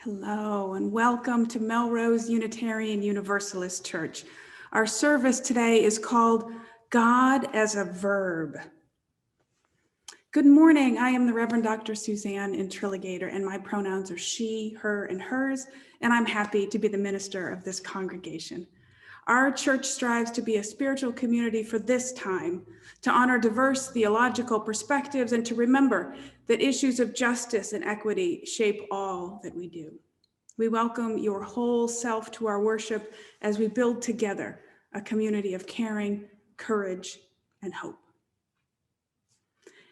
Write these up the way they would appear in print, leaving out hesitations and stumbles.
Hello and welcome to Melrose Unitarian Universalist Church. Our service today is called God as a Verb. Good morning. I am the Reverend Dr. Suzanne Intriligator, and my pronouns are she, her, and hers, and I'm happy to be the minister of this congregation. Our church strives to be a spiritual community for this time, to honor diverse theological perspectives, and to remember that issues of justice and equity shape all that we do. We welcome your whole self to our worship as we build together a community of caring, courage, and hope.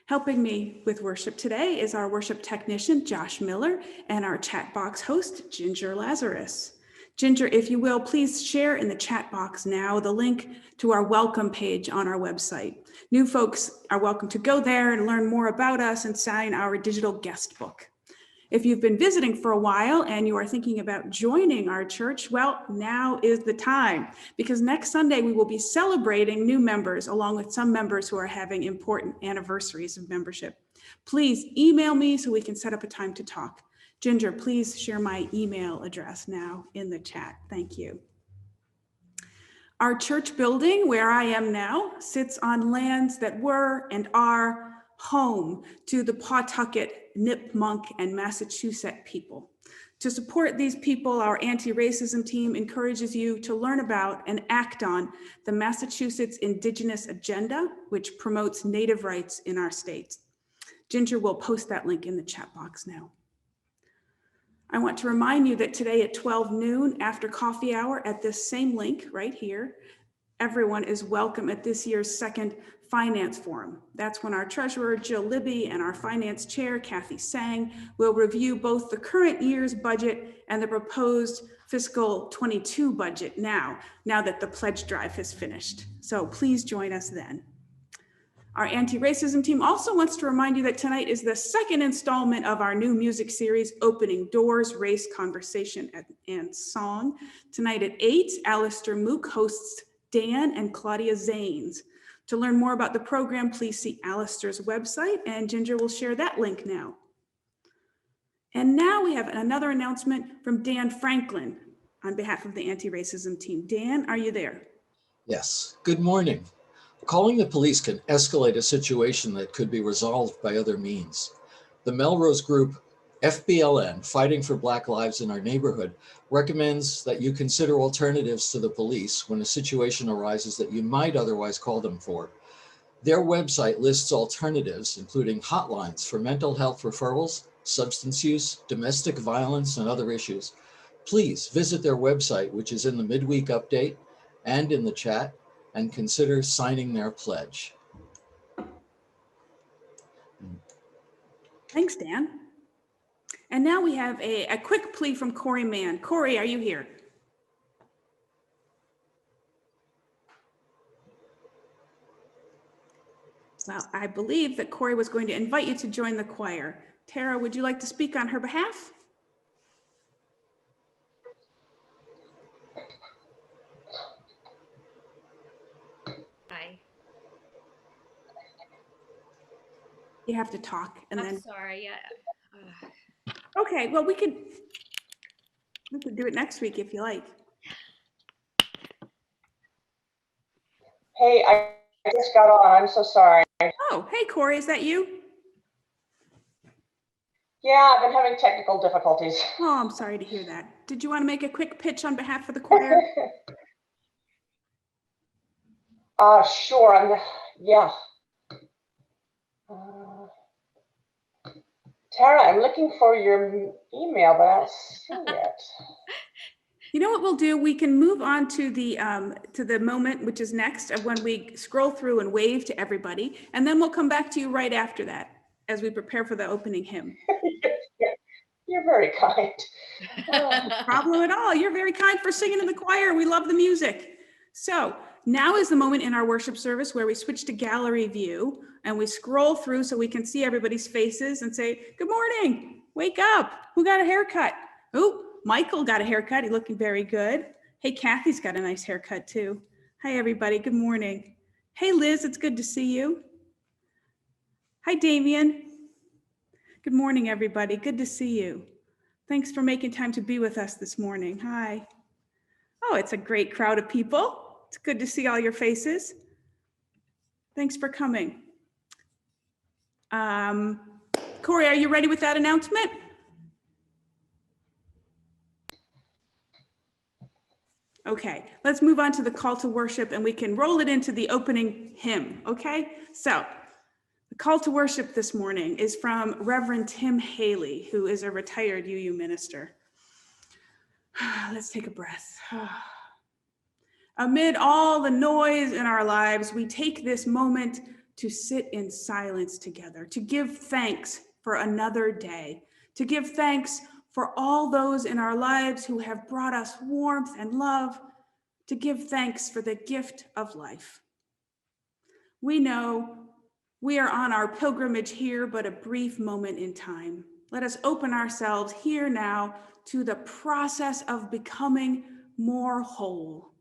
Helping me with worship today is our worship technician, Josh Miller, and our chat box host, Ginger Lazarus. Ginger, if you will, please share in the chat box now the link to our welcome page on our website. New folks are welcome to go there and learn more about us and sign our digital guest book. If you've been visiting for a while and you are thinking about joining our church, well, now is the time, because next Sunday we will be celebrating new members along with some members who are having important anniversaries of membership. Please email me so we can set up a time to talk. Ginger, please share my email address now in the chat. Thank you. Our church building, where I am now, sits on lands that were and are home to the Pawtucket, Nipmuc, and Massachusetts people. To support these people, our anti-racism team encourages you to learn about and act on the Massachusetts Indigenous Agenda, which promotes Native rights in our state. Ginger will post that link in the chat box now. I want to remind you that today at 12 noon, after coffee hour at this same link right here, everyone is welcome at this year's second Finance Forum. That's when our treasurer, Jill Libby, and our finance chair, Kathy Sang, will review both the current year's budget and the proposed fiscal 22 budget now that the pledge drive has finished. So please join us then. Our anti-racism team also wants to remind you that tonight is the second installment of our new music series, Opening Doors, Race, Conversation, and Song. Tonight at 8, Alistair MUUC hosts Dan and Claudia Zanes. To learn more about the program, please see Alistair's website, and Ginger will share that link now. And now we have another announcement from Dan Franklin on behalf of the anti-racism team. Dan, are you there? Yes, good morning. Calling the police can escalate a situation that could be resolved by other means. The Melrose group FBLN, Fighting for Black Lives in Our Neighborhood, recommends that you consider alternatives to the police when a situation arises that you might otherwise call them for. Their website lists alternatives, including hotlines for mental health referrals, substance use, domestic violence, and other issues. Please visit their website, which is in the midweek update and in the chat, and consider signing their pledge. Thanks, Dan. And now we have a quick plea from Corey Mann. Corey, are you here? Well, I believe that Corey was going to invite you to join the choir. Tara, would you like to speak on her behalf? Hi. You have to talk and I'm then. sorry. Yeah. Okay, well, we could do it next week if you like. Hey, I just got on. I'm so sorry. Oh, hey, Corey, is that you? Yeah, I've been having technical difficulties. Oh, I'm sorry to hear that. Did you want to make a quick pitch on behalf of the choir? Sure. Yeah. Tara, I'm looking for your email, but I don't see it. You know what we'll do? We can move on to the moment which is next of when we scroll through and wave to everybody, and then we'll come back to you right after that as we prepare for the opening hymn. You're very kind. No problem at all. You're very kind for singing in the choir. We love the music. So now is the moment in our worship service where we switch to gallery view and we scroll through so we can see everybody's faces and say, good morning, wake up. Who got a haircut? Oh, Michael got a haircut. He's looking very good. Hey, Kathy's got a nice haircut too. Hi, everybody. Good morning. Hey, Liz, it's good to see you. Hi, Damien. Good morning, everybody. Good to see you. Thanks for making time to be with us this morning. Hi. Oh, it's a great crowd of people. It's good to see all your faces. Thanks for coming. Corey, are you ready with that announcement? Okay, let's move on to the call to worship and we can roll it into the opening hymn, okay? So the call to worship this morning is from Reverend Tim Haley, who is a retired UU minister. Let's take a breath. Amid all the noise in our lives, we take this moment to sit in silence together, to give thanks for another day, to give thanks for all those in our lives who have brought us warmth and love, to give thanks for the gift of life. We know we are on our pilgrimage here, but a brief moment in time. Let us open ourselves here now to the process of becoming more whole,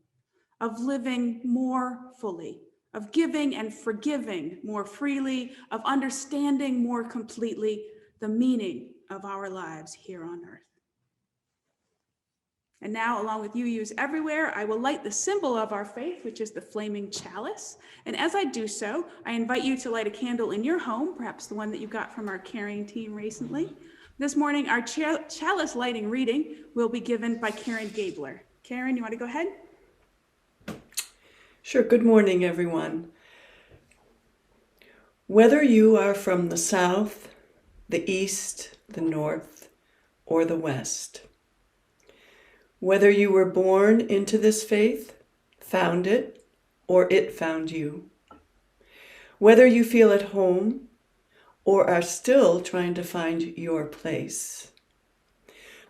of living more fully, of giving and forgiving more freely, of understanding more completely the meaning of our lives here on earth. And now, along with UUs everywhere, I will light the symbol of our faith, which is the flaming chalice. And as I do so, I invite you to light a candle in your home, perhaps the one that you got from our caring team recently. This morning, our chalice lighting reading will be given by Karen Gabler. Karen, you want to go ahead? Sure. Good morning, everyone. Whether you are from the south, the east, the north, or the west, whether you were born into this faith, found it, or it found you, whether you feel at home or are still trying to find your place,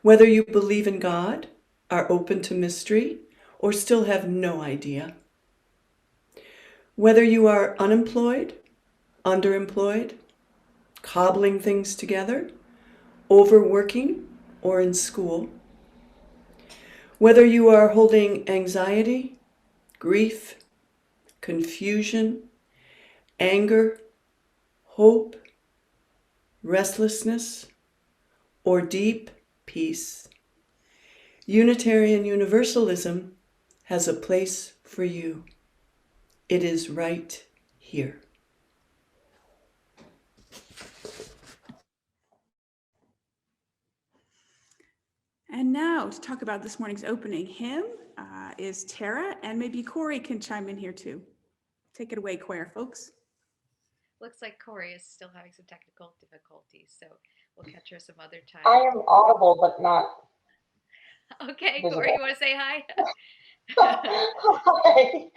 whether you believe in God, are open to mystery, or still have no idea, whether you are unemployed, underemployed, cobbling things together, overworking, or in school, whether you are holding anxiety, grief, confusion, anger, hope, restlessness, or deep peace, Unitarian Universalism has a place for you. It is right here. And now to talk about this morning's opening hymn is Tara, and maybe Corey can chime in here too. Take it away, choir folks. Looks like Corey is still having some technical difficulties, so we'll catch her some other time. I am audible, but not Okay, visible. Corey, you want to say hi? Hi.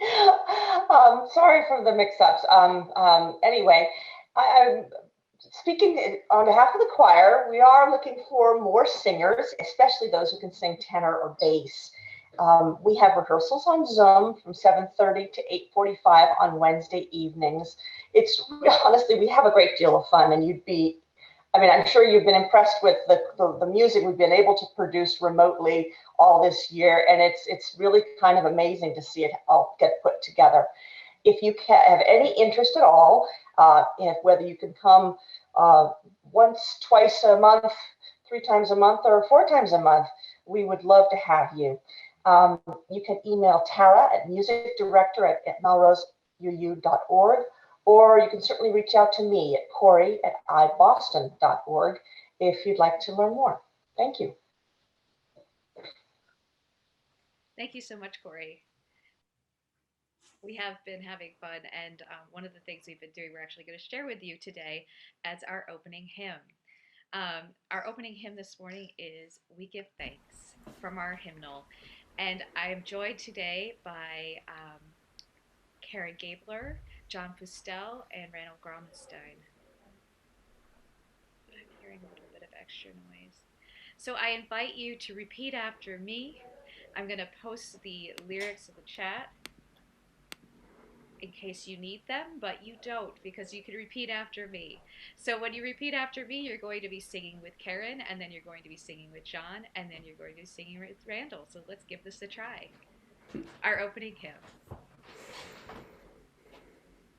Sorry for the mix-ups. Anyway, I'm speaking on behalf of the choir. We are looking for more singers, especially those who can sing tenor or bass. We have rehearsals on Zoom from 7:30 to 8:45 on Wednesday evenings. It's honestly, we have a great deal of fun, and I'm sure you've been impressed with the music we've been able to produce remotely all this year, and it's really kind of amazing to see it all get put together. If you have any interest at all, whether you can come once, twice a month, 3 times a month, or 4 times a month, we would love to have you. You can email Tara at musicdirector@melroseuu.org, or you can certainly reach out to me at corey@iboston.org if you'd like to learn more. Thank you. Thank you so much, Corey. We have been having fun, and one of the things we've been doing, we're actually going to share with you today as our opening hymn. Our opening hymn this morning is We Give Thanks from our hymnal, and I am joined today by Karen Gabler, John Fustel, and Randall Gromenstein. I'm hearing a little bit of extra noise. So I invite you to repeat after me. I'm going to post the lyrics in the chat in case you need them, but you don't, because you can repeat after me. So when you repeat after me, you're going to be singing with Karen, and then you're going to be singing with John, and then you're going to be singing with Randall. So let's give this a try. Our opening hymn.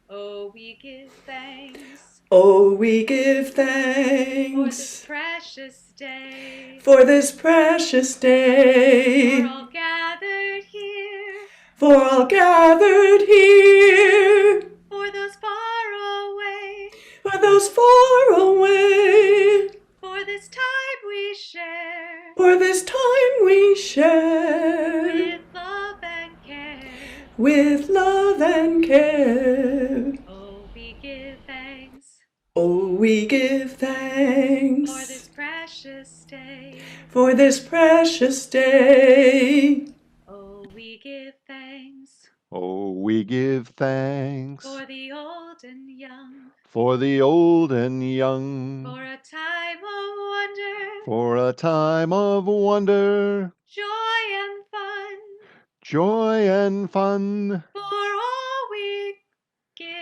Oh, we give thanks. Oh, we give for this thanks precious day, for this precious day, for all gathered here, for all gathered here, for those far away, for those far away, for this time we share, for this time we share, with love and care. with love and care. Oh, we give thanks Oh, we give for thanks this precious day. for this precious day. Oh, we give thanks Oh, we give thanks for the old and young, for the old and young, for a time of wonder, for a time of wonder, joy and fun, joy and fun, for all we give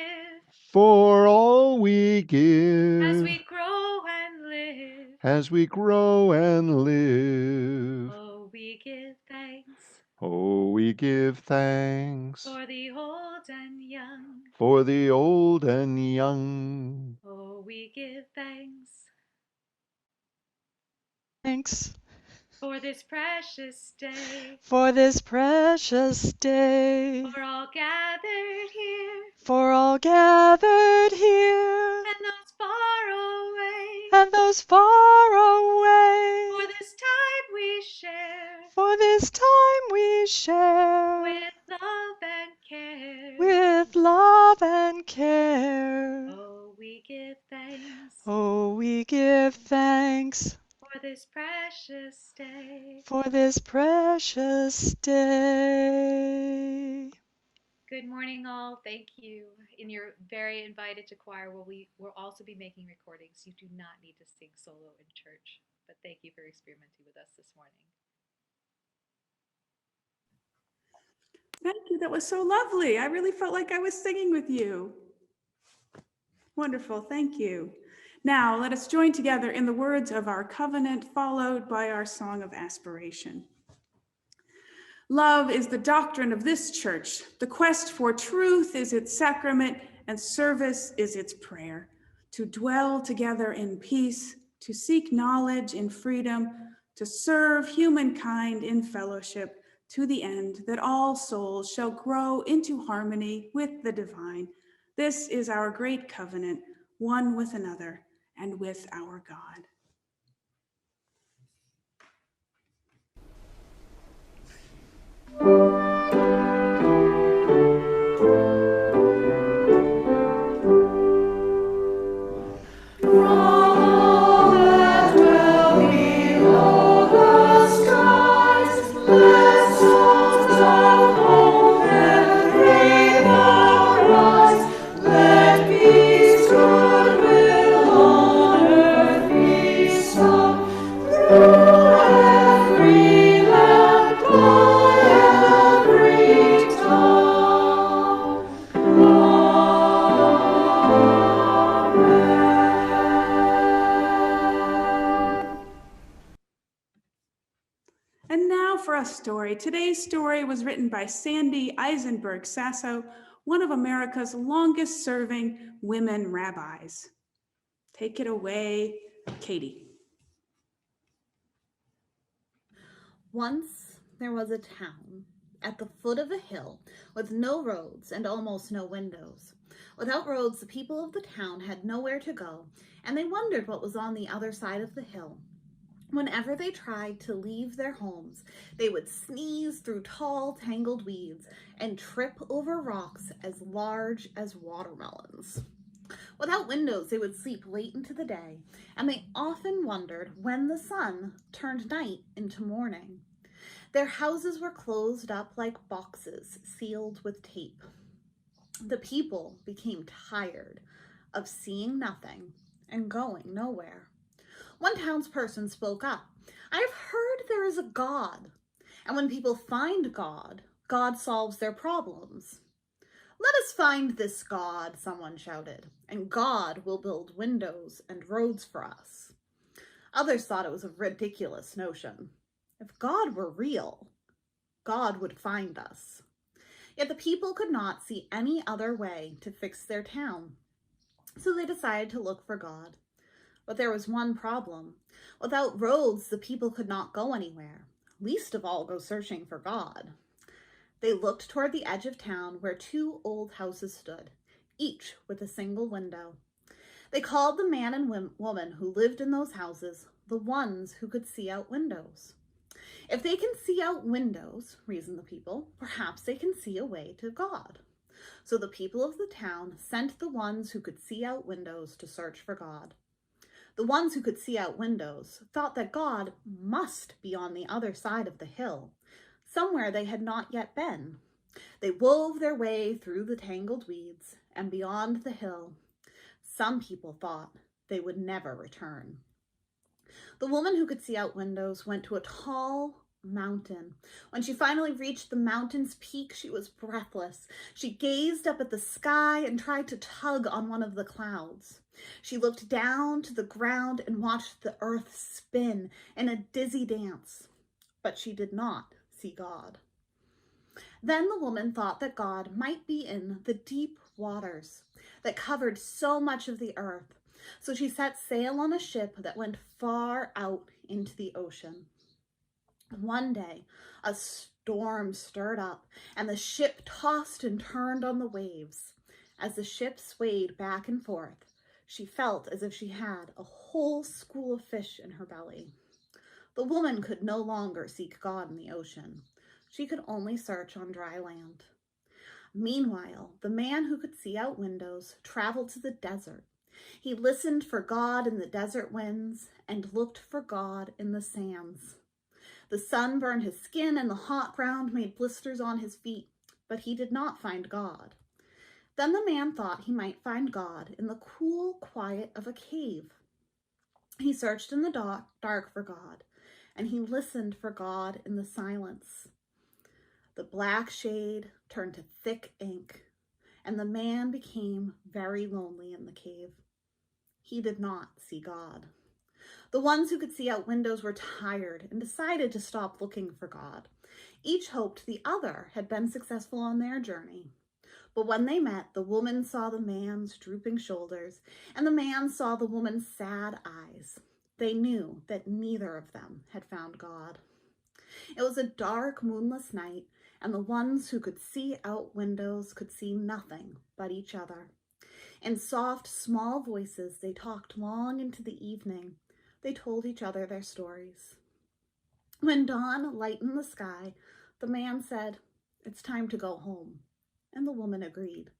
for all we as give we grow and live. as we grow and live. Oh, we give thanks Oh, we give thanks for the old and young. for the old and young. Oh, we give thanks Thanks for this precious day, for this precious day, for all gathered here, for all gathered here, and those far away. and those far away. For this time we share, For this time we share, with love and care. with love and care. Oh, we give thanks Oh, we give thanks for this precious day. for this precious day. Good morning, all. Thank you. And you're very invited to choir. We'll also be making recordings. You do not need to sing solo in church, but thank you for experimenting with us this morning. Thank you. That was so lovely. I really felt like I was singing with you. Wonderful. Thank you. Now, let us join together in the words of our covenant, followed by our song of aspiration. Love is the doctrine of this church. The quest for truth is its sacrament, and service is its prayer. To dwell together in peace, to seek knowledge in freedom, to serve humankind in fellowship, to the end that all souls shall grow into harmony with the divine. This is our great covenant, one with another and with our God. And now for a story. Today's story was written by Sandy Eisenberg Sasso, one of America's longest serving women rabbis. Take it away, Katie. Once there was a town at the foot of a hill with no roads and almost no windows. Without roads, the people of the town had nowhere to go, and they wondered what was on the other side of the hill. Whenever they tried to leave their homes, they would sneeze through tall, tangled weeds and trip over rocks as large as watermelons. Without windows, they would sleep late into the day, and they often wondered when the sun turned night into morning. Their houses were closed up like boxes sealed with tape. The people became tired of seeing nothing and going nowhere. One townsperson spoke up. "I have heard there is a God, and when people find God, God solves their problems." "Let us find this God," someone shouted, "and God will build windows and roads for us." Others thought it was a ridiculous notion. If God were real, God would find us. Yet the people could not see any other way to fix their town. So they decided to look for God. But there was one problem. Without roads, the people could not go anywhere, least of all go searching for God. They looked toward the edge of town where 2 old houses stood, each with a single window. They called the man and woman who lived in those houses the ones who could see out windows. If they can see out windows, reasoned the people, perhaps they can see a way to God. So the people of the town sent the ones who could see out windows to search for God. The ones who could see out windows thought that God must be on the other side of the hill, somewhere they had not yet been. They wove their way through the tangled weeds and beyond the hill. Some people thought they would never return. The woman who could see out windows went to a tall mountain. When she finally reached the mountain's peak, she was breathless. She gazed up at the sky and tried to tug on one of the clouds. She looked down to the ground and watched the earth spin in a dizzy dance, but she did not see God. Then the woman thought that God might be in the deep waters that covered so much of the earth. So she set sail on a ship that went far out into the ocean. One day, a storm stirred up, and the ship tossed and turned on the waves. As the ship swayed back and forth, she felt as if she had a whole school of fish in her belly. The woman could no longer seek God in the ocean. She could only search on dry land. Meanwhile, the man who could see out windows traveled to the desert. He listened for God in the desert winds and looked for God in the sands. The sun burned his skin and the hot ground made blisters on his feet, but he did not find God. Then the man thought he might find God in the cool quiet of a cave. He searched in the dark for God, and he listened for God in the silence. The black shade turned to thick ink, and the man became very lonely in the cave. He did not see God. The ones who could see out windows were tired and decided to stop looking for God. Each hoped the other had been successful on their journey. But when they met, the woman saw the man's drooping shoulders, and the man saw the woman's sad eyes. They knew that neither of them had found God. It was a dark, moonless night, and the ones who could see out windows could see nothing but each other. In soft, small voices, they talked long into the evening. They told each other their stories. When dawn lightened the sky, the man said, "It's time to go home," and the woman agreed.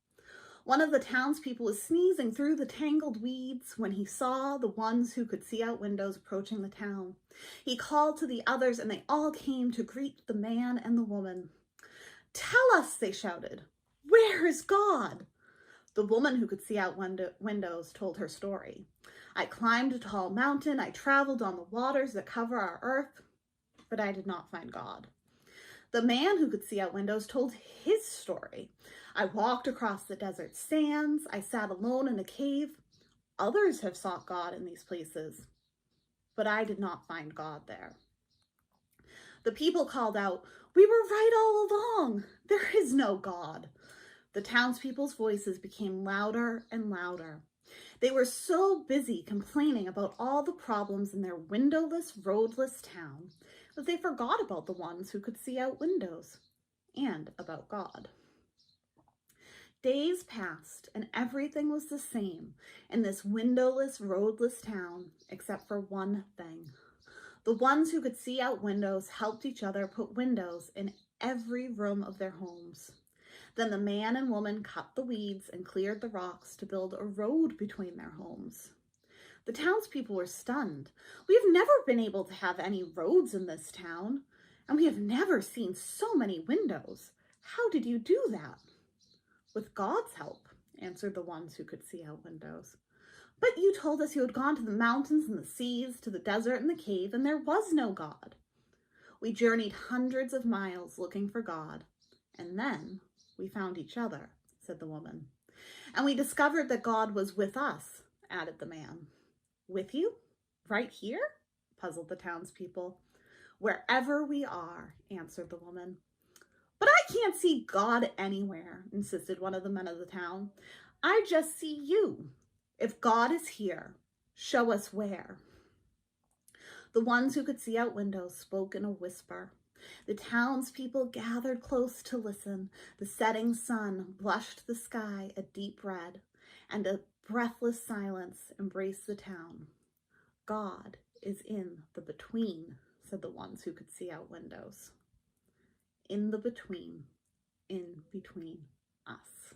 One of the townspeople was sneezing through the tangled weeds when he saw the ones who could see out windows approaching the town. He called to the others, and they all came to greet the man and the woman. "Tell us," they shouted, "where is God?" The woman who could see out windows told her story. "I climbed a tall mountain, I traveled on the waters that cover our earth, but I did not find God." The man who could see out windows told his story. "I walked across the desert sands, I sat alone in a cave. Others have sought God in these places, but I did not find God there." The people called out, "We were right all along. There is no God." The townspeople's voices became louder and louder. They were so busy complaining about all the problems in their windowless, roadless town that they forgot about the ones who could see out windows and about God. Days passed, and everything was the same in this windowless, roadless town, except for one thing. The ones who could see out windows helped each other put windows in every room of their homes. Then the man and woman cut the weeds and cleared the rocks to build a road between their homes. The townspeople were stunned. "We have never been able to have any roads in this town, and we have never seen so many windows. How did you do that?" "With God's help," answered the ones who could see out windows. "But you told us you had gone to the mountains and the seas, to the desert and the cave, and there was no God." "We journeyed hundreds of miles looking for God, and then we found each other," said the woman. "And we discovered that God was with us," added the man. "With you? Right here?" puzzled the townspeople. "Wherever we are," answered the woman. "But I can't see God anywhere," insisted one of the men of the town. "I just see you." If God is here, show us where. The ones who could see out windows spoke in a whisper. The townspeople gathered close to listen. The setting sun blushed the sky a deep red, and a breathless silence embraced the town. God is in the between, said the ones who could see out windows. In the between, in between us.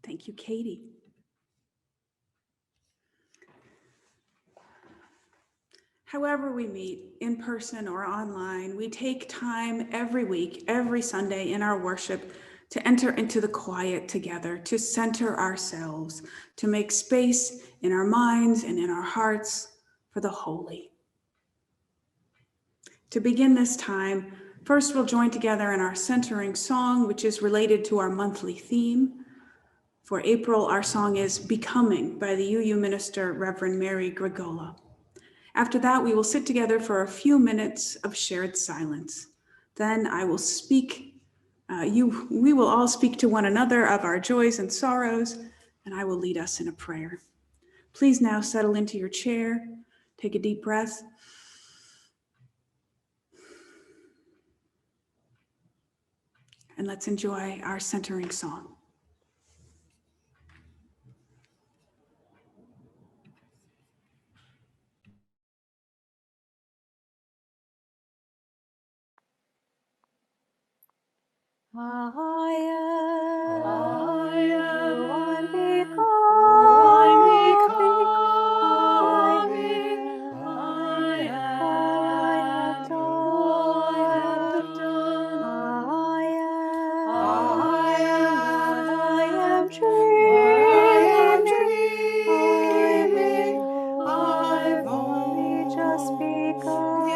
Thank you, Katie. However we meet, in person or online, we take time every week, every Sunday in our worship to enter into the quiet together, to center ourselves, to make space in our minds and in our hearts for the holy. To begin this time, first we'll join together in our centering song, which is related to our monthly theme. For April, our song is Becoming by the UU minister, Reverend Mary Gregola. After that, we will sit together for a few minutes of shared silence. Then I will speak, we will all speak to one another of our joys and sorrows, and I will lead us in a prayer. Please now settle into your chair, take a deep breath, and let's enjoy our centering song. I am who I'm becoming. I am all I have done. I am what I am dreaming. I've only just begun.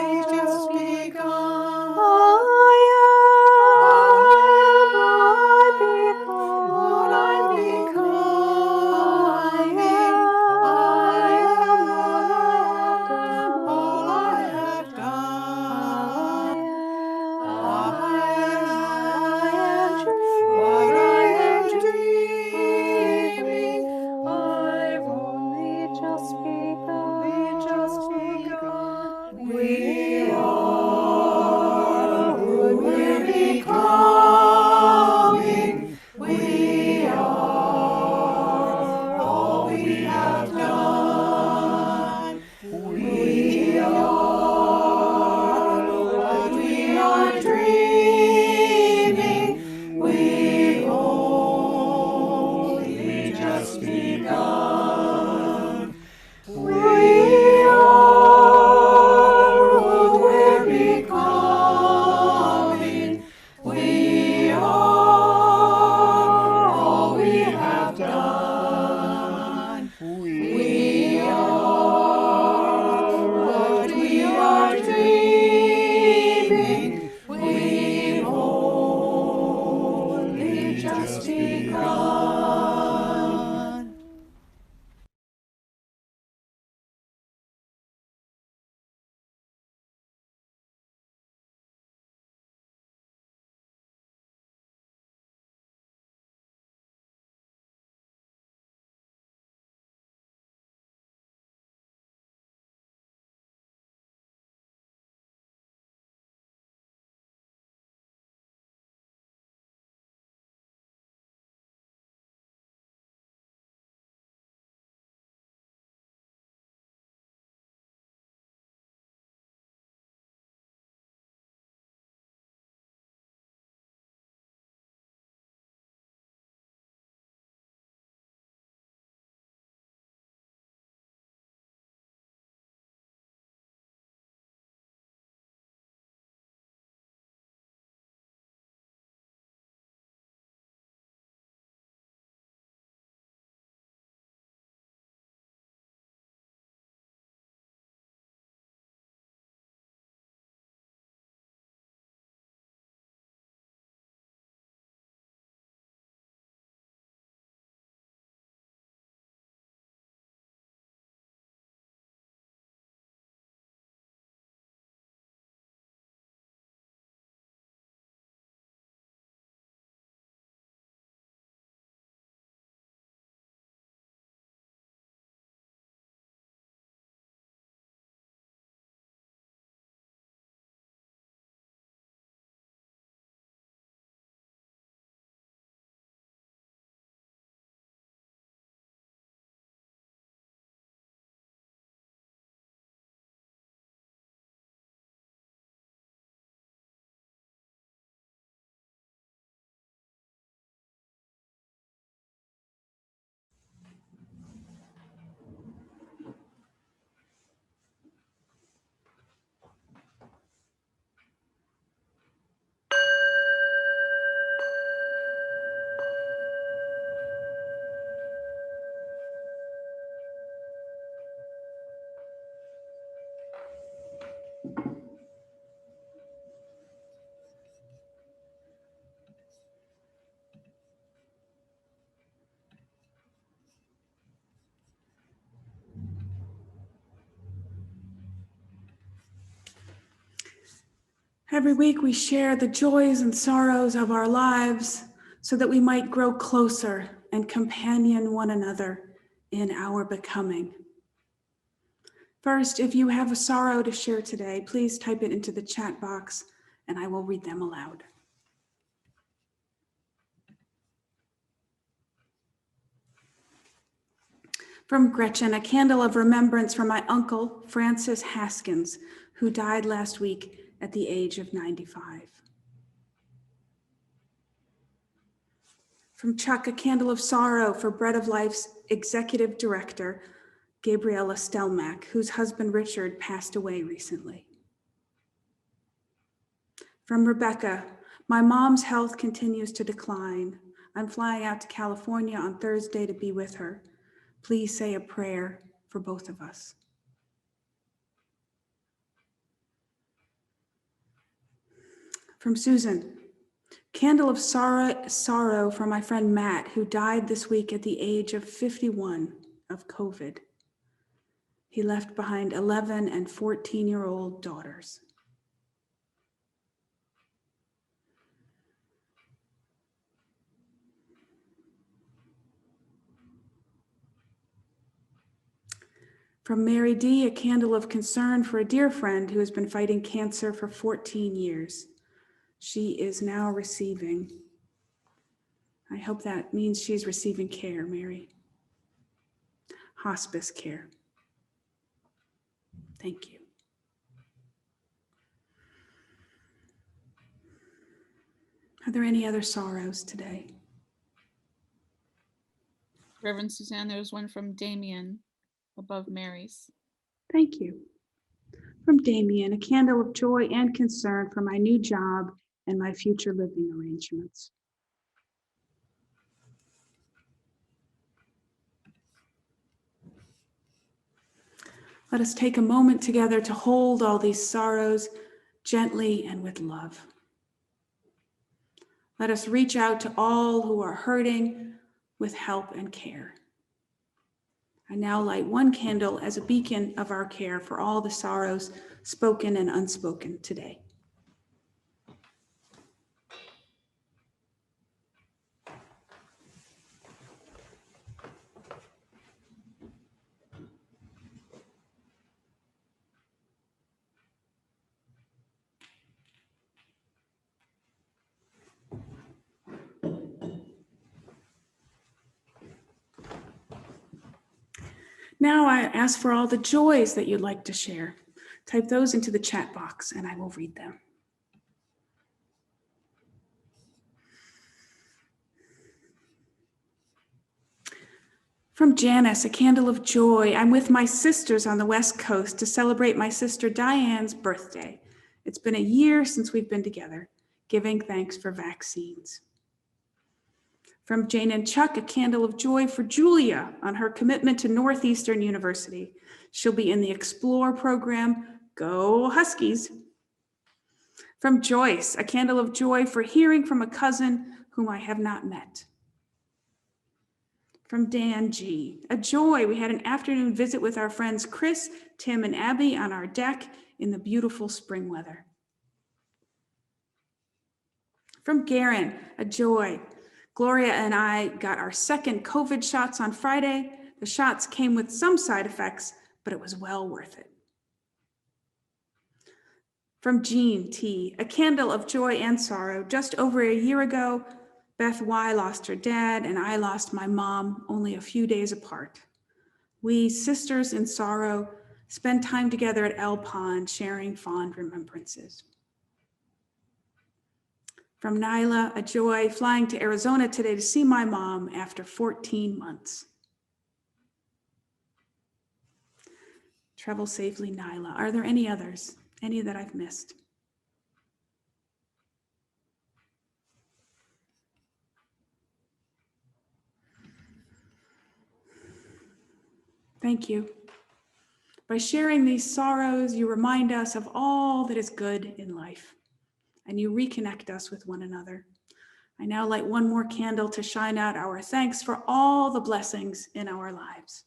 I am Every week we share the joys and sorrows of our lives so that we might grow closer and companion one another in our becoming. First, if you have a sorrow to share today, please type it into the chat box and I will read them aloud. From Gretchen, a candle of remembrance for my uncle, Francis Haskins, who died last week at the age of 95. From Chuck, a candle of sorrow for Bread of Life's executive director, Gabriella Stelmack, whose husband Richard passed away recently. From Rebecca, my mom's health continues to decline. I'm flying out to California on Thursday to be with her. Please say a prayer for both of us. From Susan, candle of sorrow for my friend Matt, who died this week at the age of 51 of COVID. He left behind 11 and 14-year-old daughters. From Mary D., a candle of concern for a dear friend who has been fighting cancer for 14 years. She is now receiving. I hope that means she's receiving care, Mary. Hospice care. Thank you. Are there any other sorrows today? Reverend Suzanne, there's one from Damien above Mary's. Thank you. From Damien, a candle of joy and concern for my new job and my future living arrangements. Let us take a moment together to hold all these sorrows gently and with love. Let us reach out to all who are hurting with help and care. I now light one candle as a beacon of our care for all the sorrows spoken and unspoken today. Now I ask for all the joys that you'd like to share. Type those into the chat box and I will read them. From Janice, a candle of joy. I'm with my sisters on the West Coast to celebrate my sister Diane's birthday. It's been a year since we've been together, giving thanks for vaccines. From Jane and Chuck, a candle of joy for Julia on her commitment to Northeastern University. She'll be in the Explore program. Go Huskies. From Joyce, a candle of joy for hearing from a cousin whom I have not met. From Dan G, a joy. We had an afternoon visit with our friends Chris, Tim, and Abby on our deck in the beautiful spring weather. From Garen, a joy. Gloria and I got our second COVID shots on Friday. The shots came with some side effects, but it was well worth it. From Jean T, a candle of joy and sorrow. Just over a year ago, Beth Y lost her dad and I lost my mom only a few days apart. We, sisters in sorrow, spend time together at El Pond, sharing fond remembrances. From Nyla, a joy, flying to Arizona today to see my mom after 14 months. Travel safely, Nyla. Are there any others? Any that I've missed? Thank you. By sharing these sorrows, you remind us of all that is good in life, and you reconnect us with one another. I now light one more candle to shine out our thanks for all the blessings in our lives.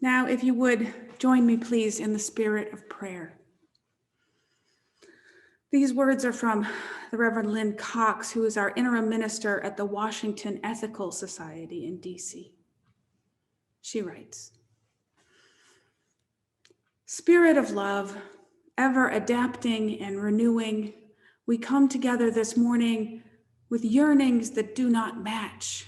Now, if you would, join me, please, in the spirit of prayer. These words are from the Reverend Lynn Cox, who is our interim minister at the Washington Ethical Society in DC. She writes, "Spirit of love, ever adapting and renewing, we come together this morning with yearnings that do not match.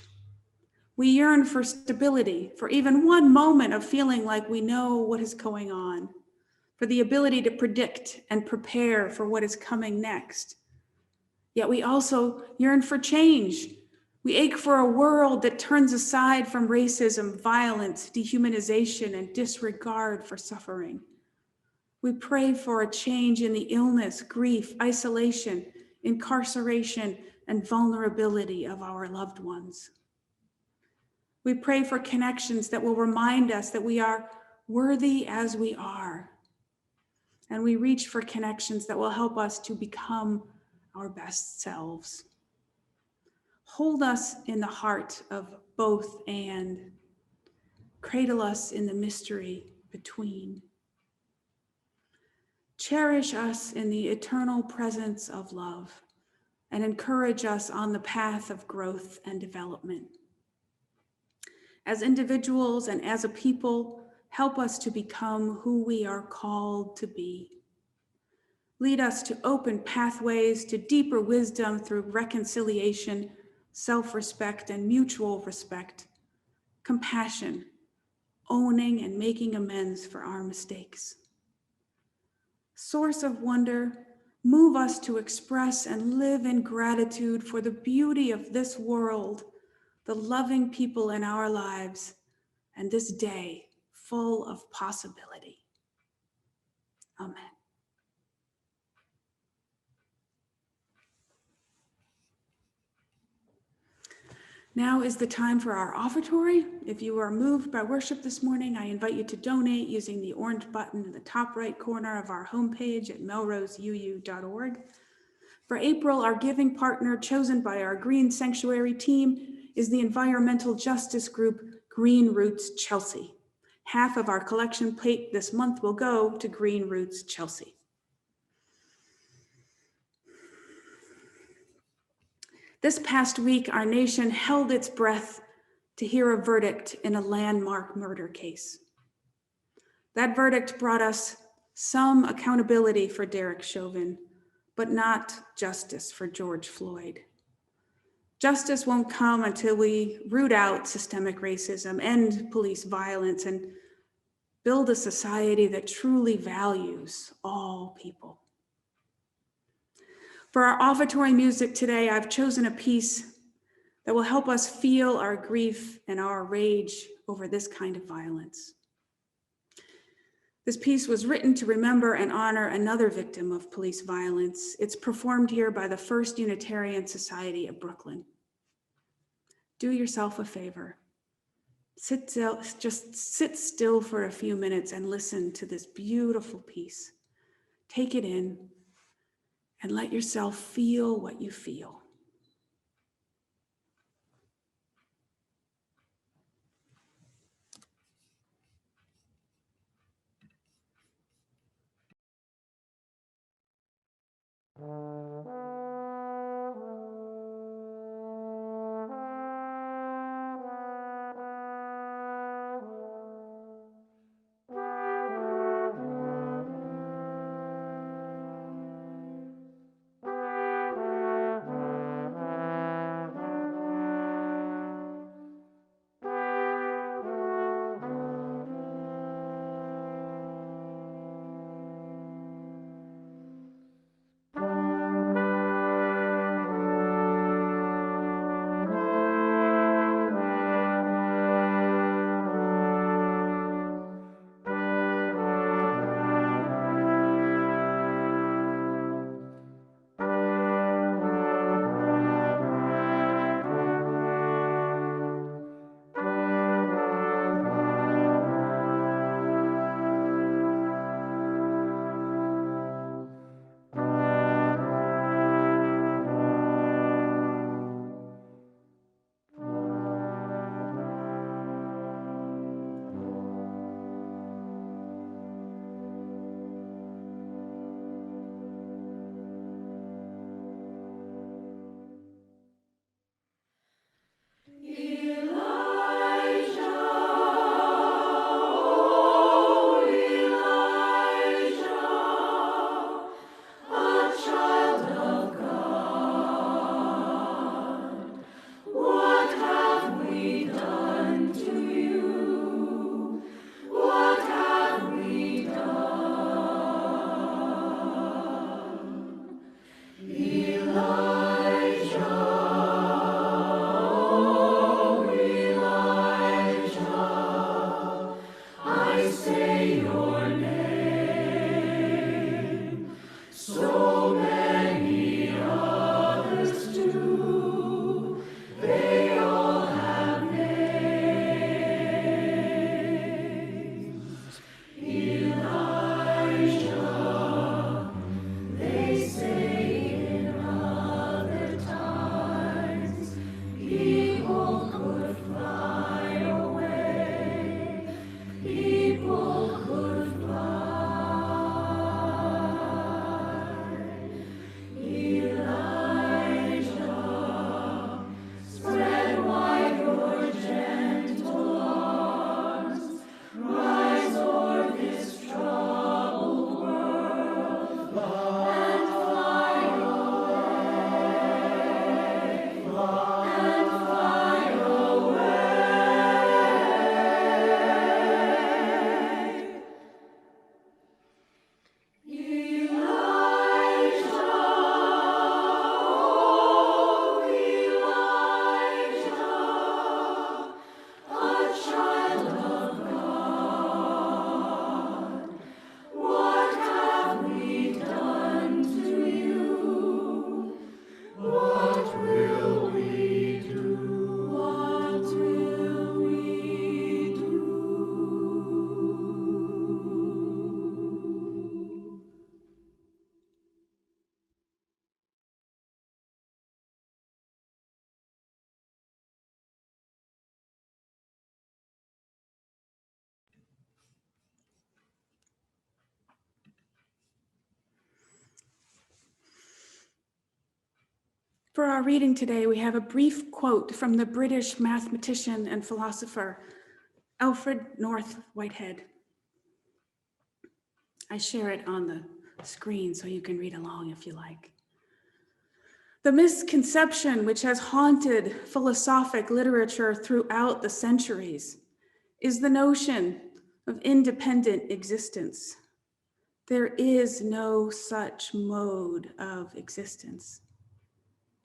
We yearn for stability, for even one moment of feeling like we know what is going on, for the ability to predict and prepare for what is coming next. Yet we also yearn for change. We ache for a world that turns aside from racism, violence, dehumanization, and disregard for suffering. We pray for a change in the illness, grief, isolation, incarceration, and vulnerability of our loved ones. We pray for connections that will remind us that we are worthy as we are. And we reach for connections that will help us to become our best selves. Hold us in the heart of both and. Cradle us in the mystery between. Cherish us in the eternal presence of love and encourage us on the path of growth and development. As individuals and as a people, help us to become who we are called to be. Lead us to open pathways to deeper wisdom through reconciliation, self-respect, and mutual respect, compassion, owning and making amends for our mistakes. Source of wonder, move us to express and live in gratitude for the beauty of this world, the loving people in our lives, and this day full of possibility. Amen. Now is the time for our offertory. If you are moved by worship this morning, I invite you to donate using the orange button in the top right corner of our homepage at melroseuu.org. For April, our giving partner chosen by our Green Sanctuary team is the environmental justice group Green Roots Chelsea. Half of our collection plate this month will go to Green Roots Chelsea. This past week, our nation held its breath to hear a verdict in a landmark murder case. That verdict brought us some accountability for Derek Chauvin, but not justice for George Floyd. Justice won't come until we root out systemic racism, end police violence, and build a society that truly values all people. For our offertory music today, I've chosen a piece that will help us feel our grief and our rage over this kind of violence. This piece was written to remember and honor another victim of police violence. It's performed here by the First Unitarian Society of Brooklyn. Do yourself a favor. Just sit still for a few minutes and listen to this beautiful piece. Take it in and let yourself feel what you feel. For our reading today, we have a brief quote from the British mathematician and philosopher, Alfred North Whitehead. I share it on the screen so you can read along if you like. The misconception which has haunted philosophic literature throughout the centuries is the notion of independent existence. There is no such mode of existence.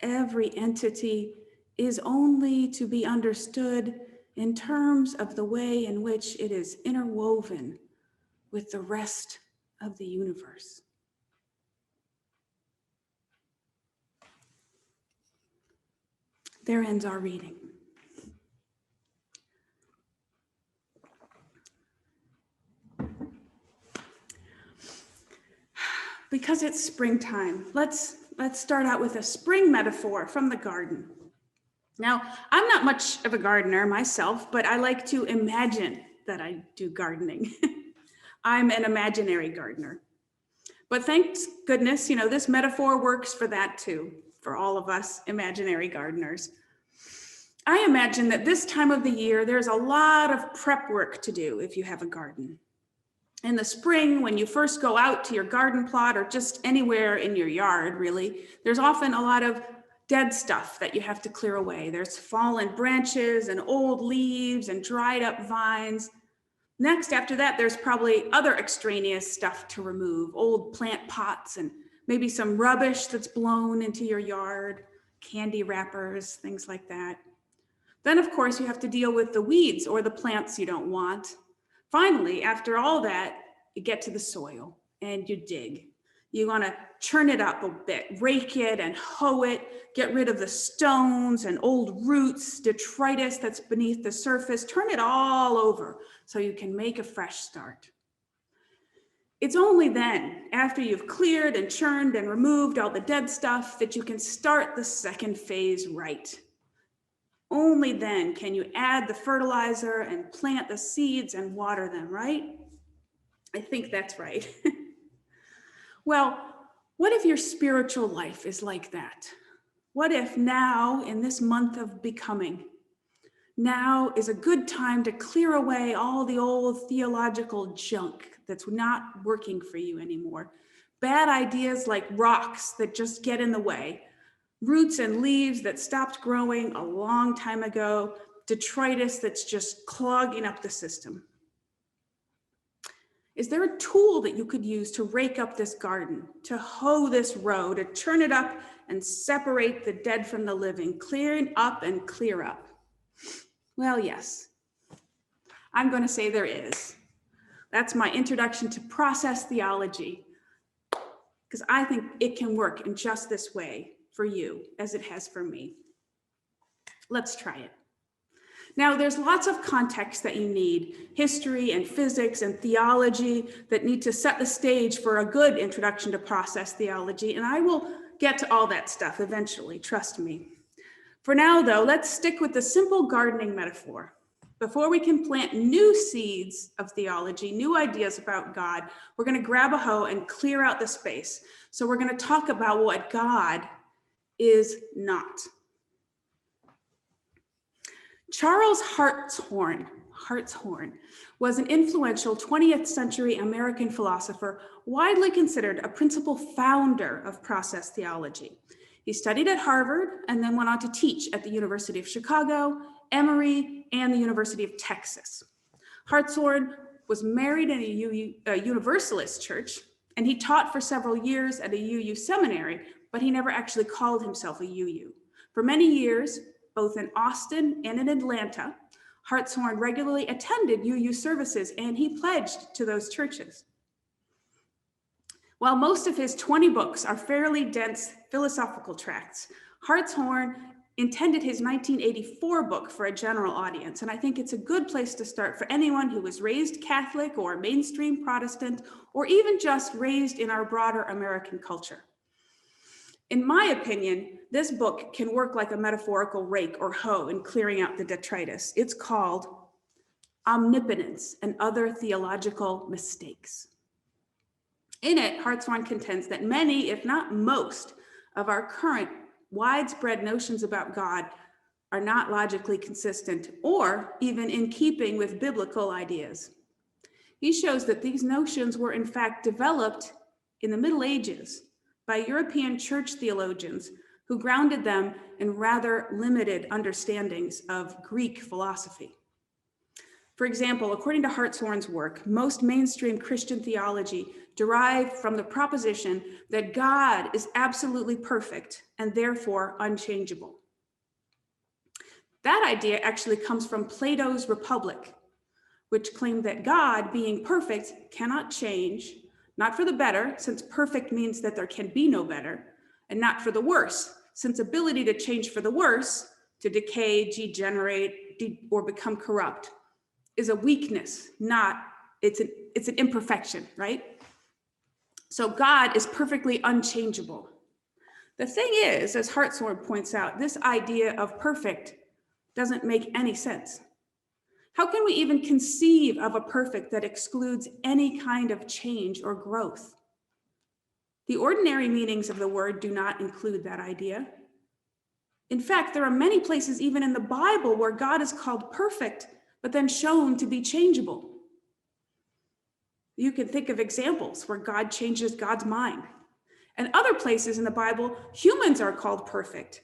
Every entity is only to be understood in terms of the way in which it is interwoven with the rest of the universe. There ends our reading. Because it's springtime, let's start out with a spring metaphor from the garden. Now, I'm not much of a gardener myself, but I like to imagine that I do gardening. I'm an imaginary gardener. But thanks goodness, this metaphor works for that too, for all of us imaginary gardeners. I imagine that this time of the year, there's a lot of prep work to do if you have a garden. In the spring, when you first go out to your garden plot or just anywhere in your yard, really, there's often a lot of dead stuff that you have to clear away. There's fallen branches and old leaves and dried up vines. Next, after that, there's probably other extraneous stuff to remove, old plant pots and maybe some rubbish that's blown into your yard, candy wrappers, things like that. Then, of course, you have to deal with the weeds or the plants you don't want. Finally, after all that, you get to the soil and you dig. You want to churn it up a bit, rake it and hoe it, get rid of the stones and old roots, detritus that's beneath the surface, turn it all over so you can make a fresh start. It's only then, after you've cleared and churned and removed all the dead stuff, that you can start the second phase right. Only then can you add the fertilizer and plant the seeds and water them, right? I think that's right. Well, what if your spiritual life is like that? What if now, in this month of becoming, now is a good time to clear away all the old theological junk that's not working for you anymore? Bad ideas like rocks that just get in the way, roots and leaves that stopped growing a long time ago, detritus that's just clogging up the system. Is there a tool that you could use to rake up this garden, to hoe this row, to churn it up and separate the dead from the living, clearing up and clear up? Well, yes, I'm going to say there is. That's my introduction to process theology, because I think it can work in just this way for you as it has for me. Let's try it. Now, there's lots of context that you need, history and physics and theology that need to set the stage for a good introduction to process theology, and I will get to all that stuff eventually, trust me. For now, though, let's stick with the simple gardening metaphor. Before we can plant new seeds of theology, new ideas about God, we're going to grab a hoe and clear out the space. So we're going to talk about what God is not. Charles Hartshorne was an influential 20th century American philosopher, widely considered a principal founder of process theology. He studied at Harvard and then went on to teach at the University of Chicago, Emory, and the University of Texas. Hartshorne was married in a Universalist church, and he taught for several years at a UU seminary, but he never actually called himself a UU. For many years, both in Austin and in Atlanta, Hartshorne regularly attended UU services, and he pledged to those churches. While most of his 20 books are fairly dense philosophical tracts, Hartshorne intended his 1984 book for a general audience, and I think it's a good place to start for anyone who was raised Catholic or mainstream Protestant, or even just raised in our broader American culture. In my opinion, this book can work like a metaphorical rake or hoe in clearing out the detritus. It's called Omnipotence and Other Theological Mistakes. In it, Hartshorne contends that many, if not most, of our current widespread notions about God are not logically consistent or even in keeping with biblical ideas. He shows that these notions were in fact developed in the Middle Ages by European church theologians who grounded them in rather limited understandings of Greek philosophy. For example, according to Hartshorne's work, most mainstream Christian theology derived from the proposition that God is absolutely perfect and therefore unchangeable. That idea actually comes from Plato's Republic, which claimed that God, being perfect, cannot change, not for the better, since perfect means that there can be no better, and not for the worse, since ability to change for the worse, to decay, degenerate, or become corrupt, is a weakness, it's an imperfection, right? So God is perfectly unchangeable. The thing is, as Hartshorne points out, this idea of perfect doesn't make any sense. How can we even conceive of a perfect that excludes any kind of change or growth? The ordinary meanings of the word do not include that idea. In fact, there are many places even in the Bible where God is called perfect, but then shown to be changeable. You can think of examples where God changes God's mind. And other places in the Bible, humans are called perfect.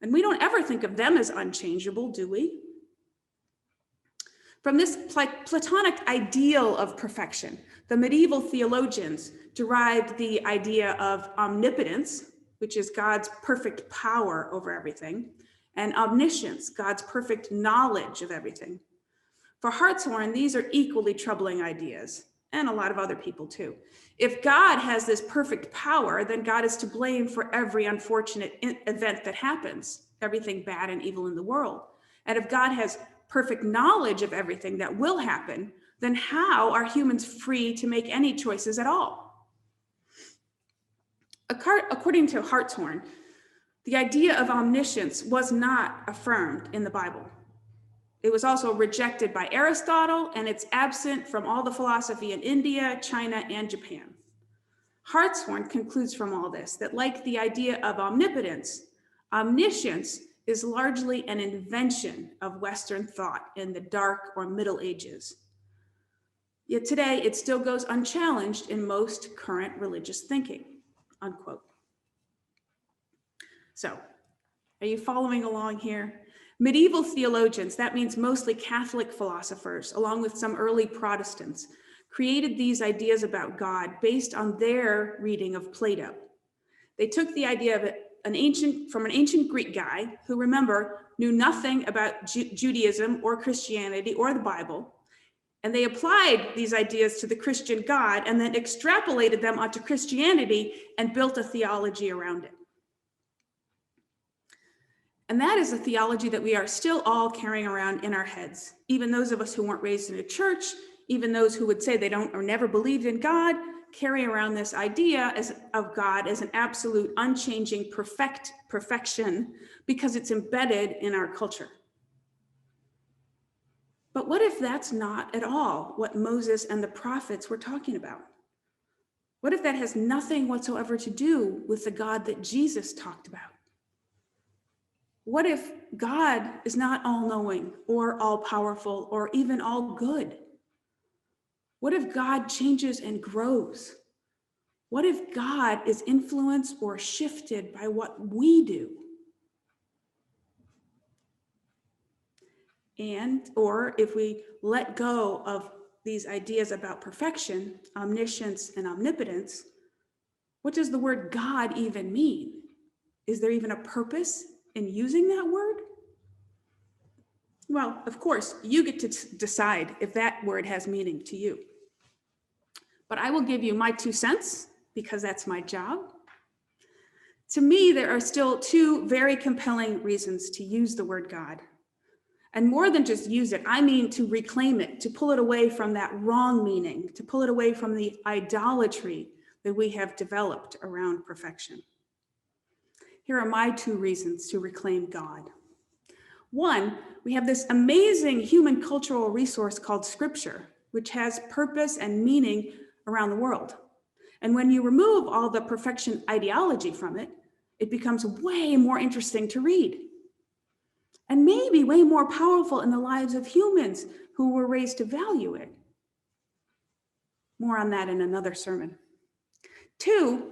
And we don't ever think of them as unchangeable, do we? From this Platonic ideal of perfection, the medieval theologians derived the idea of omnipotence, which is God's perfect power over everything, and omniscience, God's perfect knowledge of everything. For Hartshorne, these are equally troubling ideas, and a lot of other people too. If God has this perfect power, then God is to blame for every unfortunate event that happens, everything bad and evil in the world. And if God has perfect knowledge of everything that will happen, then how are humans free to make any choices at all? According to Hartshorne, the idea of omniscience was not affirmed in the Bible. It was also rejected by Aristotle, and it's absent from all the philosophy in India, China, and Japan. Hartshorne concludes from all this that, like the idea of omnipotence, omniscience is largely an invention of Western thought in the Dark or Middle Ages. Yet today, it still goes unchallenged in most current religious thinking, unquote. So, are you following along here? Medieval theologians, that means mostly Catholic philosophers, along with some early Protestants, created these ideas about God based on their reading of Plato. They took the idea of an ancient Greek guy who, remember, knew nothing about Judaism or Christianity or the Bible, and they applied these ideas to the Christian God and then extrapolated them onto Christianity and built a theology around it. And that is a theology that we are still all carrying around in our heads. Even those of us who weren't raised in a church, even those who would say they don't or never believed in God, carry around this idea of God as an absolute, unchanging, perfection because it's embedded in our culture. But what if that's not at all what Moses and the prophets were talking about? What if that has nothing whatsoever to do with the God that Jesus talked about? What if God is not all-knowing or all-powerful or even all good? What if God changes and grows? What if God is influenced or shifted by what we do? Or if we let go of these ideas about perfection, omniscience, and omnipotence, what does the word God even mean? Is there even a purpose in using that word? Well, of course, you get to decide if that word has meaning to you. But I will give you my 2 cents because that's my job. To me, there are still 2 very compelling reasons to use the word God. And more than just use it, I mean to reclaim it, to pull it away from that wrong meaning, to pull it away from the idolatry that we have developed around perfection. Here are my 2 reasons to reclaim God. 1, we have this amazing human cultural resource called Scripture, which has purpose and meaning around the world. And when you remove all the perfection ideology from it, it becomes way more interesting to read. And maybe way more powerful in the lives of humans who were raised to value it. More on that in another sermon. 2,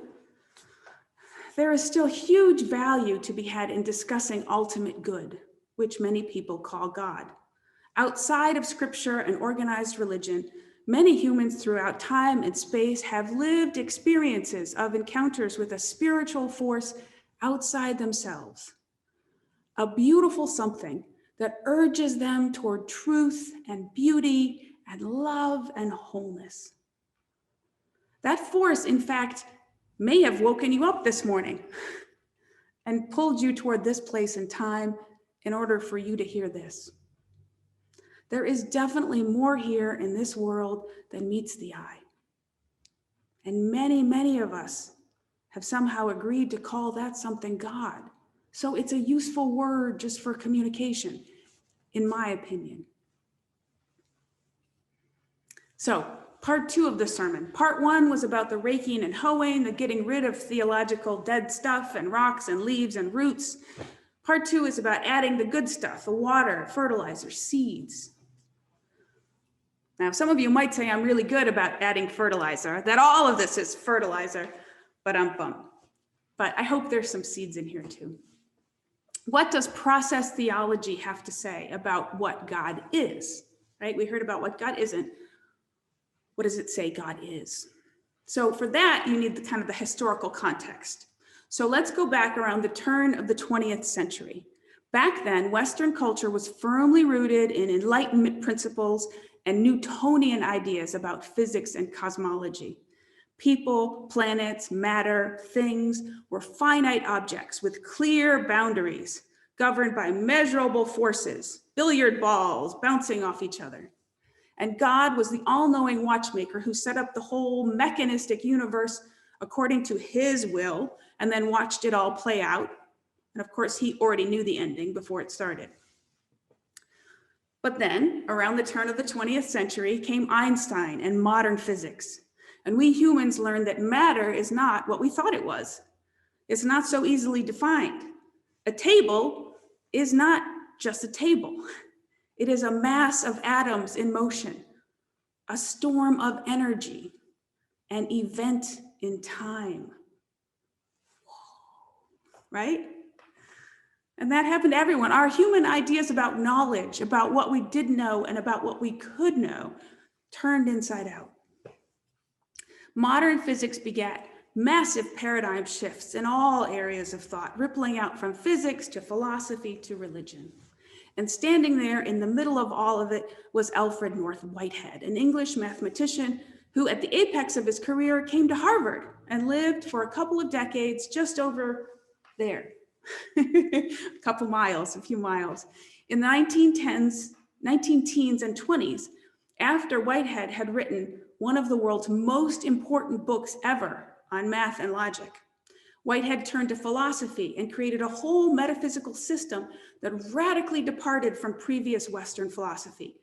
there is still huge value to be had in discussing ultimate good, which many people call God. Outside of scripture and organized religion, many humans throughout time and space have lived experiences of encounters with a spiritual force outside themselves. A beautiful something that urges them toward truth and beauty and love and wholeness. That force, in fact, may have woken you up this morning and pulled you toward this place in time in order for you to hear this. There is definitely more here in this world than meets the eye. And many, many of us have somehow agreed to call that something God. So it's a useful word just for communication, in my opinion. So, part 2 of the sermon. Part 1 was about the raking and hoeing, the getting rid of theological dead stuff and rocks and leaves and roots. Part 2 is about adding the good stuff, the water, fertilizer, seeds. Now, some of you might say I'm really good about adding fertilizer, that all of this is fertilizer, but I'm bummed. But I hope there's some seeds in here too. What does process theology have to say about what God is? Right? We heard about what God isn't. What does it say God is? So for that, you need the historical context. So let's go back around the turn of the 20th century. Back then, Western culture was firmly rooted in Enlightenment principles and Newtonian ideas about physics and cosmology. People, planets, matter, things were finite objects with clear boundaries, governed by measurable forces, billiard balls bouncing off each other. And God was the all-knowing watchmaker who set up the whole mechanistic universe according to his will, and then watched it all play out. And of course, he already knew the ending before it started. But then, around the turn of the 20th century, came Einstein and modern physics. And we humans learned that matter is not what we thought it was. It's not so easily defined. A table is not just a table. It is a mass of atoms in motion, a storm of energy, an event in time. Right? And that happened to everyone. Our human ideas about knowledge, about what we did know and about what we could know, turned inside out. Modern physics begat massive paradigm shifts in all areas of thought, rippling out from physics to philosophy to religion. And standing there in the middle of all of it was Alfred North Whitehead, an English mathematician who at the apex of his career came to Harvard and lived for a couple of decades just over there, a few miles. In the 19teens and 20s, after Whitehead had written one of the world's most important books ever on math and logic, Whitehead turned to philosophy and created a whole metaphysical system that radically departed from previous Western philosophy,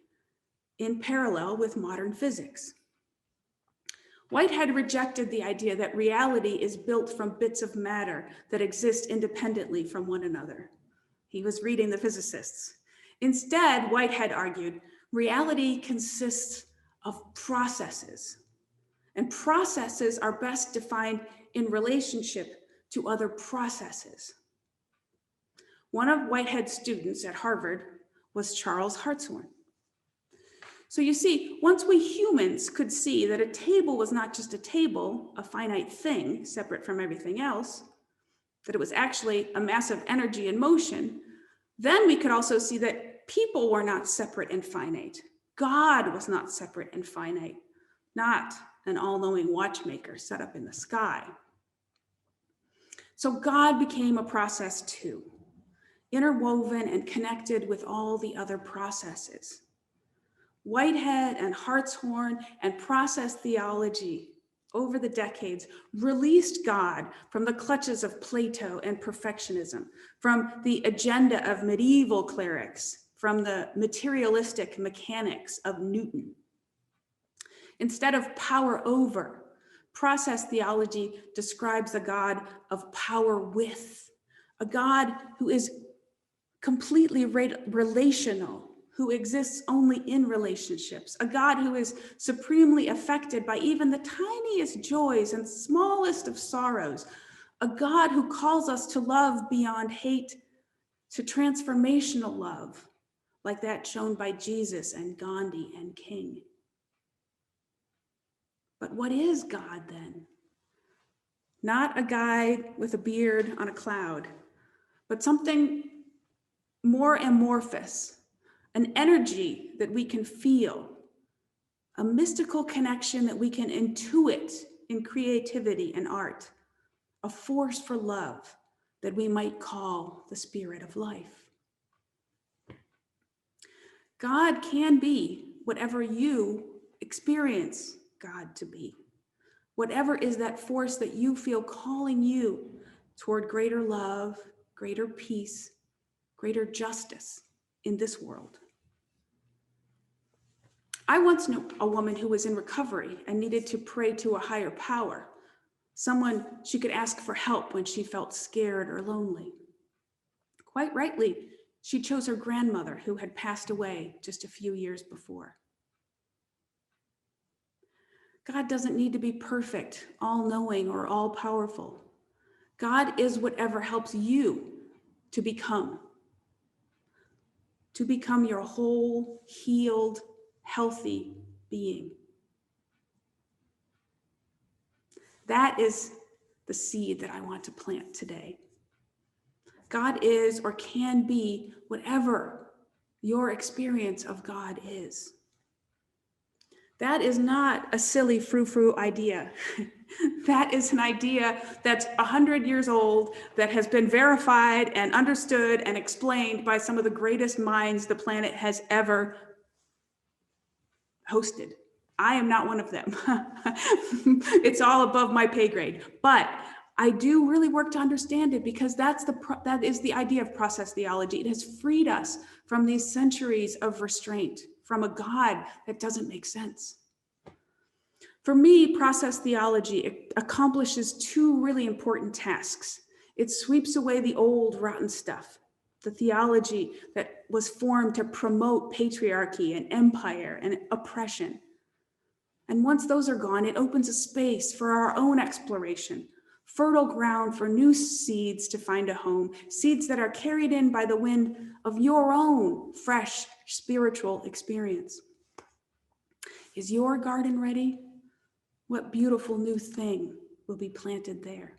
in parallel with modern physics. Whitehead rejected the idea that reality is built from bits of matter that exist independently from one another. He was reading the physicists. Instead, Whitehead argued, reality consists of processes, and processes are best defined in relationship to other processes. One of Whitehead's students at Harvard was Charles Hartshorne. So you see, once we humans could see that a table was not just a table, a finite thing separate from everything else, that it was actually a mass of energy and motion, then we could also see that people were not separate and finite. God was not separate and finite, not an all-knowing watchmaker set up in the sky. So God became a process too, interwoven and connected with all the other processes. Whitehead and Hartshorne and process theology over the decades released God from the clutches of Plato and perfectionism, from the agenda of medieval clerics, from the materialistic mechanics of Newton. Instead of power over, Process theology describes a God of power with, a God who is completely relational, who exists only in relationships, a God who is supremely affected by even the tiniest joys and smallest of sorrows, a God who calls us to love beyond hate, to transformational love, like that shown by Jesus and Gandhi and King. But what is God then? Not a guy with a beard on a cloud, but something more amorphous, an energy that we can feel, a mystical connection that we can intuit in creativity and art, a force for love that we might call the spirit of life. God can be whatever you experience God to be. Whatever is that force that you feel calling you toward greater love, greater peace, greater justice in this world. I once knew a woman who was in recovery and needed to pray to a higher power, someone she could ask for help when she felt scared or lonely. Quite rightly, she chose her grandmother, who had passed away just a few years before. God doesn't need to be perfect, all-knowing, or all-powerful. God is whatever helps you to become your whole, healed, healthy being. That is the seed that I want to plant today. God is or can be whatever your experience of God is. That is not a silly frou-frou idea. That is an idea that's 100 years old, that has been verified and understood and explained by some of the greatest minds the planet has ever hosted. I am not one of them. It's all above my pay grade. But I do really work to understand it, because that is the idea of process theology. It has freed us from these centuries of restraint, from a God that doesn't make sense. For me, process theology accomplishes two really important tasks. It sweeps away the old rotten stuff, the theology that was formed to promote patriarchy and empire and oppression. And once those are gone, it opens a space for our own exploration, fertile ground for new seeds to find a home, seeds that are carried in by the wind of your own fresh spiritual experience. Is your garden ready? What beautiful new thing will be planted there?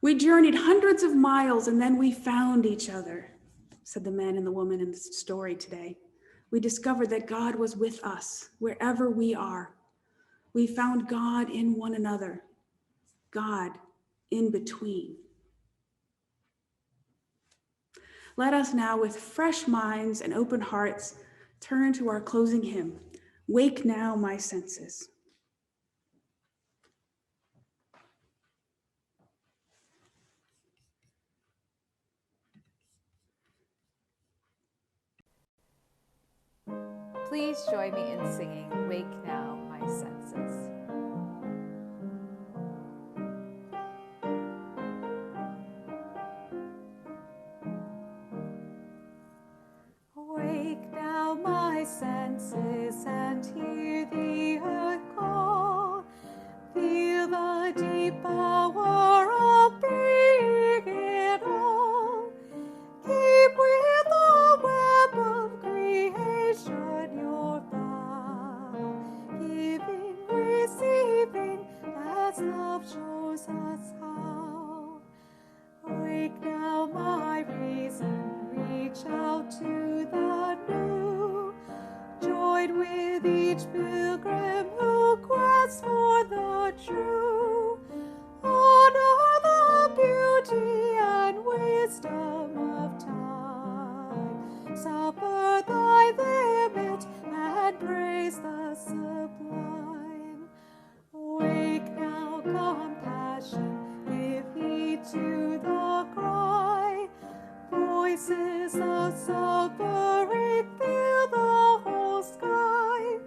We journeyed hundreds of miles and then we found each other, said the man and the woman in the story today. We discovered that God was with us wherever we are. We found God in one another, God in between. Let us now, with fresh minds and open hearts, turn to our closing hymn, Wake Now My Senses. Please join me in singing Wake Now My Senses. Wake now my senses and hear the earth call. Feel the deep power of being it all. Keep with the web of creation your vow, giving, receiving, as love shows us how. Wake now my reason, reach out to the new, join with each pilgrim who quests for the true. Honor the beauty and wisdom of time, suffer thy limit and praise the sublime. Wake now, compassion, give heed to the cry. Voices of suffering fill the whole sky.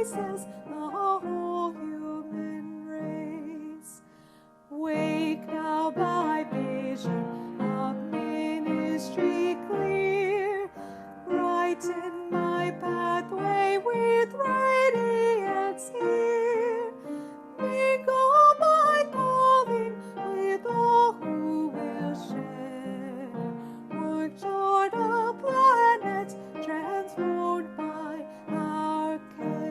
faces, the whole human race. Wake now by vision of ministry clear, brighten my pathway with radiance here. Mingle my calling with all who will share. Work toward a planet transformed by our care.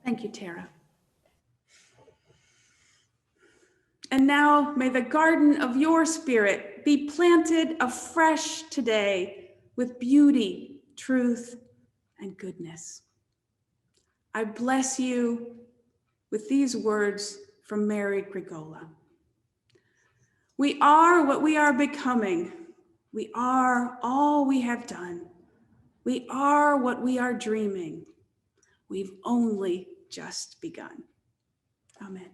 Thank you, Tara. And now may the garden of your spirit be planted afresh today with beauty, truth, and goodness. I bless you with these words from Mary Grigola. We are what we are becoming. We are all we have done. We are what we are dreaming. We've only just begun. Amen.